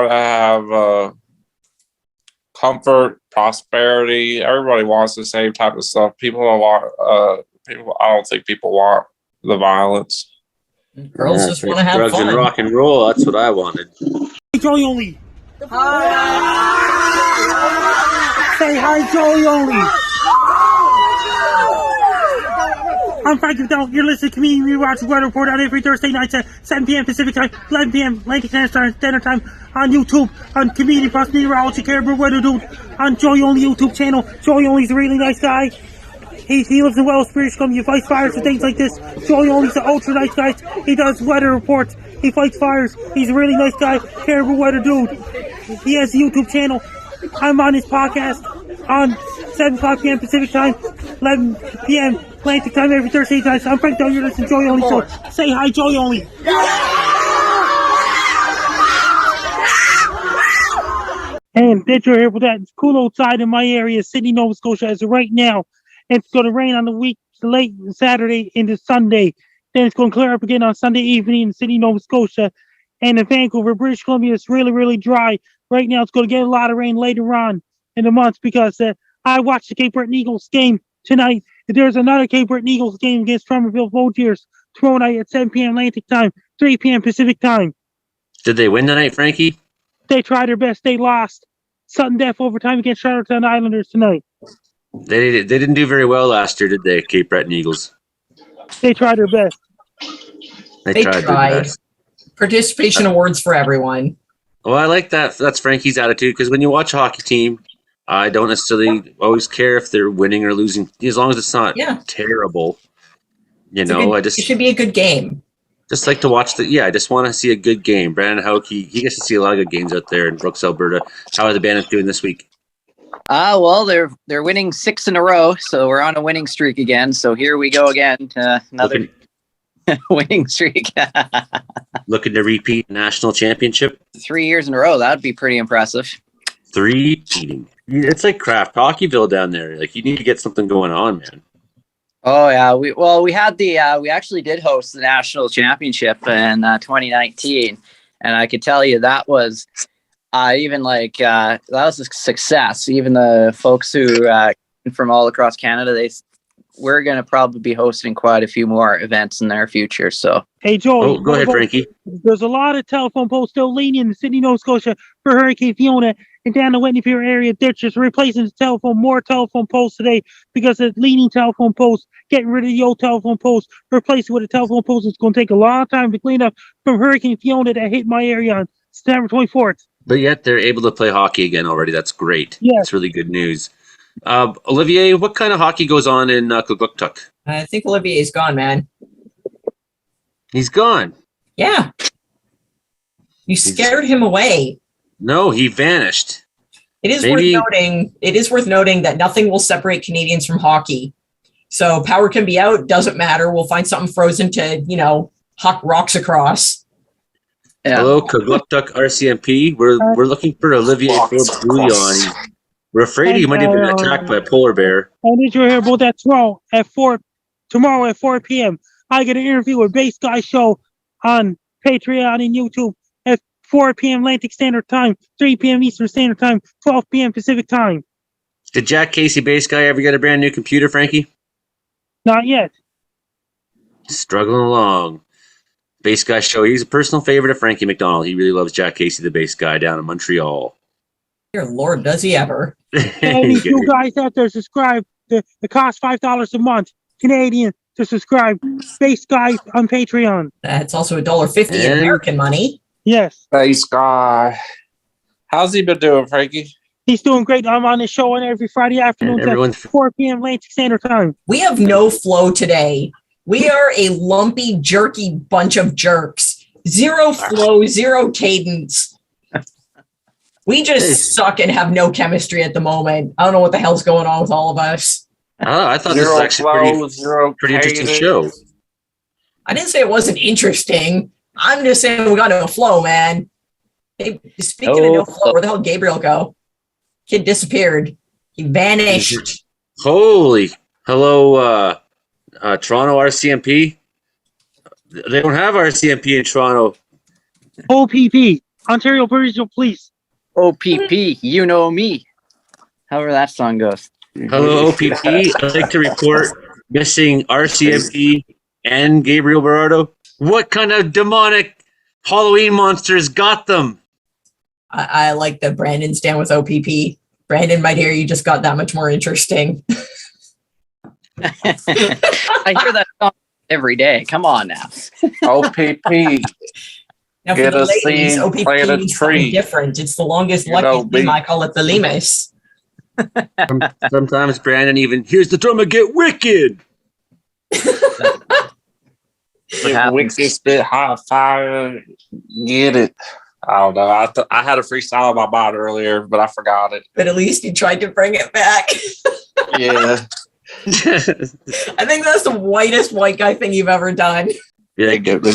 have comfort, prosperity. Everybody wants the same type of stuff. People don't want I don't think people want the violence.
Girls just want to have
drugs
fun.
and rock and roll. That's what I wanted.
Joey only. Say hi, Joey only. I'm Frank McDonald. You're listening to Comedian Rewatch Weather Report on every Thursday night at 7 p.m. Pacific Time, 11 p.m. Atlantic Standard Time on YouTube, on Comedian plus Meteorology, Caribou Weather Dude, on Joey Only YouTube channel. Joey Only's a really nice guy. He lives in Wells, British Columbia. He fights fires and things like this. Joey Only's an ultra nice guy. He does weather reports. He fights fires. He's a really nice guy. Caribou Weather Dude. He has a YouTube channel. I'm on his podcast on 7 o'clock p.m. Pacific Time, 11 p.m. Atlantic Time every Thursday night. I'm Frank Down. You're listening to Joey Only. So say hi, Joey Only. And that's your here with that. It's cool outside in my area, Sydney, Nova Scotia, as of right now. It's going to rain on the week, late Saturday into Sunday. Then it's going to clear up again on Sunday evening in Sydney, Nova Scotia. And in Vancouver, British Columbia, it's really, really dry. Right now, it's going to get a lot of rain later on in the month because I watched the Cape Breton Eagles game tonight. There's another Cape Breton Eagles game against Somerville Volunteers tomorrow night at 7 p.m. Atlantic Time, 3 p.m. Pacific Time.
Did they win tonight, Frankie?
They tried their best. They lost. Sudden death overtime against Charlottetown Islanders tonight.
They didn't do very well last year, did they, Cape Breton Eagles?
They tried their best.
They tried.
Their best.
Participation awards for everyone.
Well, I like that. That's Frankie's attitude, because when you watch a hockey team, I don't necessarily always care if they're winning or losing, as long as it's not terrible. It
should be a good game.
Just like to watch I just want to see a good game. Brandon Houck, he gets to see a lot of good games out there in Brooks, Alberta. How are the Bandits doing this week?
Well, they're winning 6 in a row, so we're on a winning streak again. So here we go again, another winning streak.
Looking to repeat national championship?
3 years in a row. That'd be pretty impressive.
3 beating. It's like Craft Hockeyville down there. Like, you need to get something going on, man.
Oh yeah, we had we actually did host the national championship in 2019, and I could tell you that was that was a success. Even the folks who from all across Canada, we're going to probably be hosting quite a few more events in their future. So
hey Joel,
go ahead, Frankie.
There's a lot of telephone poles still leaning in Sydney, Nova Scotia for Hurricane Fiona. And down the Whitney Pier area, they're just replacing more telephone poles today because of leaning telephone posts, getting rid of the old telephone posts, replacing with a telephone post. It's going to take a long time to clean up from Hurricane Fiona that hit my area on September 24th.
But yet they're able to play hockey again already. That's great.
Yeah.
That's really good news. Olivier, what kind of hockey goes on in Kuguktuk?
I think Olivier's gone, man.
He's gone?
Yeah. You scared him away.
No, he vanished.
It is worth noting that nothing will separate Canadians from hockey. So power can be out, doesn't matter. We'll find something frozen to, huck rocks across.
Yeah.
Hello, Kuguktuk RCMP. We're looking for Olivier Bouillon. We're afraid he might have been attacked by a polar bear.
And did you hear about that tomorrow at 4 p.m. I get an interview with Base Guy Show on Patreon and YouTube at 4 p.m. Atlantic Standard Time, 3 p.m. Eastern Standard Time, 12 p.m. Pacific Time.
Did Jack Casey Bass Guy ever get a brand new computer, Frankie?
Not yet.
Struggling along. Bass Guy Show. He's a personal favorite of Frankie McDonald. He really loves Jack Casey, the bass guy down in Montreal.
Dear Lord, does he ever?
Any you guys out there subscribe. It costs $5 a month Canadian to subscribe. Bass Guy on Patreon.
That's also $1.50 in American money.
Yes.
Bass Guy. How's he been doing, Frankie?
He's doing great. I'm on his show on every Friday afternoon at 4 p.m. Atlantic Standard Time.
We have no flow today. We are a lumpy, jerky bunch of jerks. Zero flow, zero cadence. We just suck and have no chemistry at the moment. I don't know what the hell's going on with all of us.
Oh, I thought this was actually pretty interesting show.
I didn't say it wasn't interesting. I'm just saying we got no flow, man. Hey, speaking of no flow, where the hell did Gabriel go? Kid disappeared. He vanished.
Holy. Hello, Toronto RCMP. They don't have RCMP in Toronto.
OPP, Ontario Provincial Police.
OPP, you know me. However that song goes.
Hello, OPP. I'd like to report missing RCMP and Gabriel Berardo. What kind of demonic Halloween monsters got them?
I like that Brandon's down with OPP. Brandon, my dear, you just got that much more interesting.
I hear that song every day. Come on now.
OPP.
Now for
Get
the
a
ladies,
scene,
OPP
plant a
means something
tree.
different. It's the longest,
You know,
luckiest name. I call it the Limes.
Sometimes Brandon even, here's the drummer, get wicked.
Get wicked, spit hot fire, get it. I don't know. I had a freestyle in my mind earlier, but I forgot it.
But at least he tried to bring it back.
Yeah.
I think that's the whitest white guy thing you've ever done.
Yeah, get me.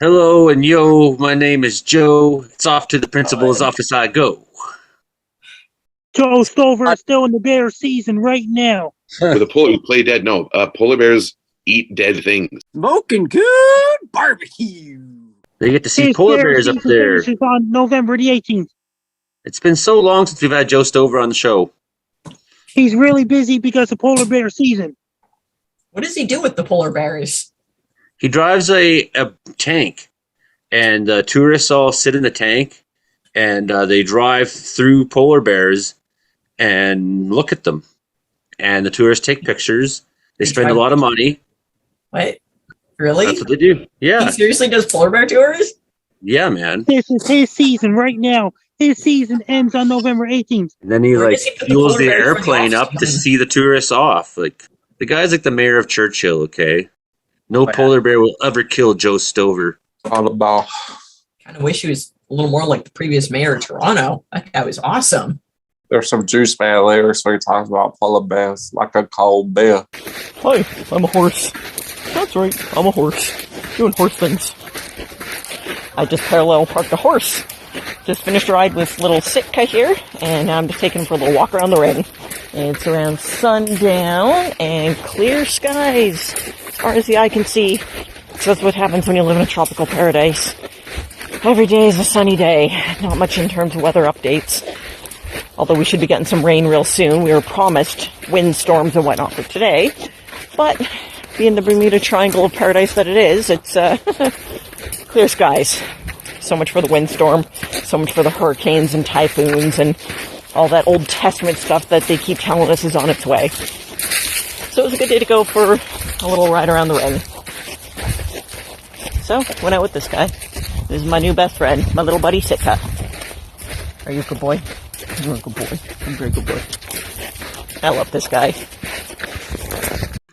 Hello and yo, my name is Joe. It's off to the principal's office I go.
Joe Stover is still in the bear season right now.
With a polar, play dead. No, polar bears eat dead things.
Smoking good barbecue.
They get to see
His
polar
bear
bears up
season
there.
finishes on November the 18th.
It's been so long since we've had Joe Stover on the show.
He's really busy because of polar bear season.
What does he do with the polar bears?
He drives a tank, and tourists all sit in the tank, and they drive through polar bears and look at them. And the tourists take pictures. They spend a lot of money.
What? Really?
That's what they do. Yeah.
He seriously does polar bear tours?
Yeah, man.
This is his season right now. His season ends on November 18th.
And then he
Where
like
does he put the
fuels
polar
the
bears for the
airplane up to
off-season?
see the tourists off. Like the guy's like the mayor of Churchill, okay? No polar bear will ever kill Joe Stover.
On the ball.
Kind of wish he was a little more like the previous mayor of Toronto. That guy was awesome.
There's some Juice Man lyrics where he talks about polar bears like a cold bear.
Hi, I'm a horse. That's right, I'm a horse. Doing horse things. I just parallel parked a horse. Just finished a ride with little Sitka here, and I'm just taking him for a little walk around the ring. It's around sundown and clear skies as far as the eye can see. So that's what happens when you live in a tropical paradise. Every day is a sunny day. Not much in terms of weather updates. Although we should be getting some rain real soon. We were promised windstorms and whatnot for today. But being the Bermuda Triangle of paradise that it is, it's clear skies. So much for the windstorm, so much for the hurricanes and typhoons and all that Old Testament stuff that they keep telling us is on its way. So it was a good day to go for a little ride around the ring. So, went out with this guy. This is my new best friend, my little buddy Sitka. Are you a good boy? You're a good boy. You're a very good boy. I love this guy.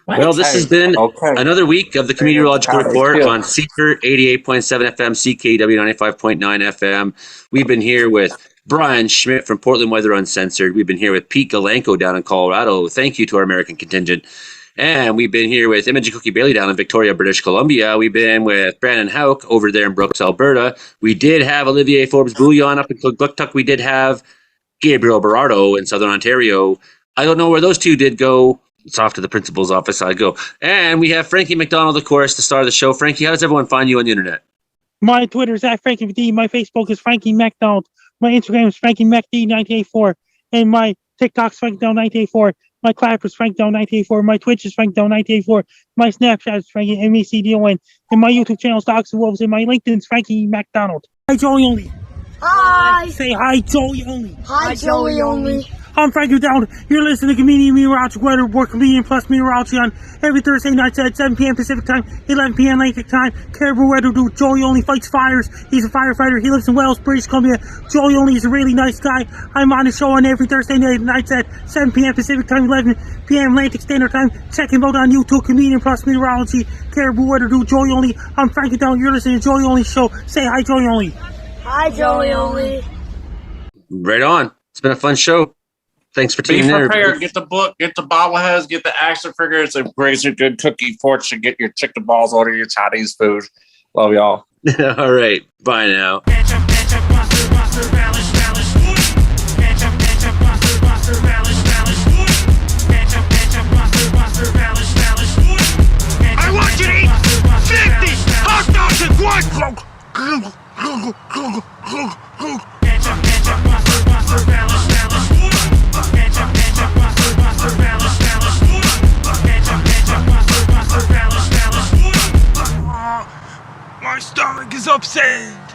Well, this has been another week of the Meteorological Report on Seeker 88.7 FM, CKW 95.9 FM. We've been here with Brian Schmidt from Portland Weather Uncensored. We've been here with Pete Galanko down in Colorado. Thank you to our American contingent. And we've been here with Imogen Cookie Bailey down in Victoria, British Columbia. We've been with Brandon Hauk over there in Brooks, Alberta. We did have Olivier Forbes-Bouillon up in Gluktuk. We did have Gabriel Berardo in Southern Ontario. I don't know where those two did go. it's off to the principal's office I go. And we have Frankie McDonald, of course, the star of the show. Frankie, how does everyone find you on the internet?
My Twitter is @FrankieMcD. My Facebook is Frankie McDonald. My Instagram is FrankieMcD1984. And my TikTok is FrankieDown1984. My Clapper is FrankieDown1984. My Twitch is FrankieDown1984. My Snapchat is Frankie MECDON. And my YouTube channel is Dogs and Wolves. And my LinkedIn is Frankie McDonald. Hi, Joey Only.
Hi.
Say hi, Joey Only.
Hi, Joey Only.
I'm Frankie McDonald. You're listening to Comedian Meteorology Weather Report, Comedian Plus Meteorology on every Thursday night at 7 p.m. Pacific Time, 11 p.m. Atlantic Time. Caribou Weather Dude. Joey Only fights fires. He's a firefighter. He lives in Wales, British Columbia. Joey Only is a really nice guy. I'm on the show on every Thursday night at 7 p.m. Pacific Time, 11 p.m. Atlantic Standard Time. Check him out on YouTube, Comedian Plus Meteorology, Caribou Weather Dude, Joey Only. I'm Frankie McDonald. You're listening to Joey Only Show. Say hi, Joey Only.
Hi, Joey Only.
Right on. It's been a fun show. Thanks for
Be
tuning in.
prepared. Get the book, get the bobbleheads, get the action figures, and raise your good cookie fortune. Get your chicken balls, order your Chinese food. Love y'all.
All right. Bye now.
I want you to eat 50 hot dogs and my stomach is upset.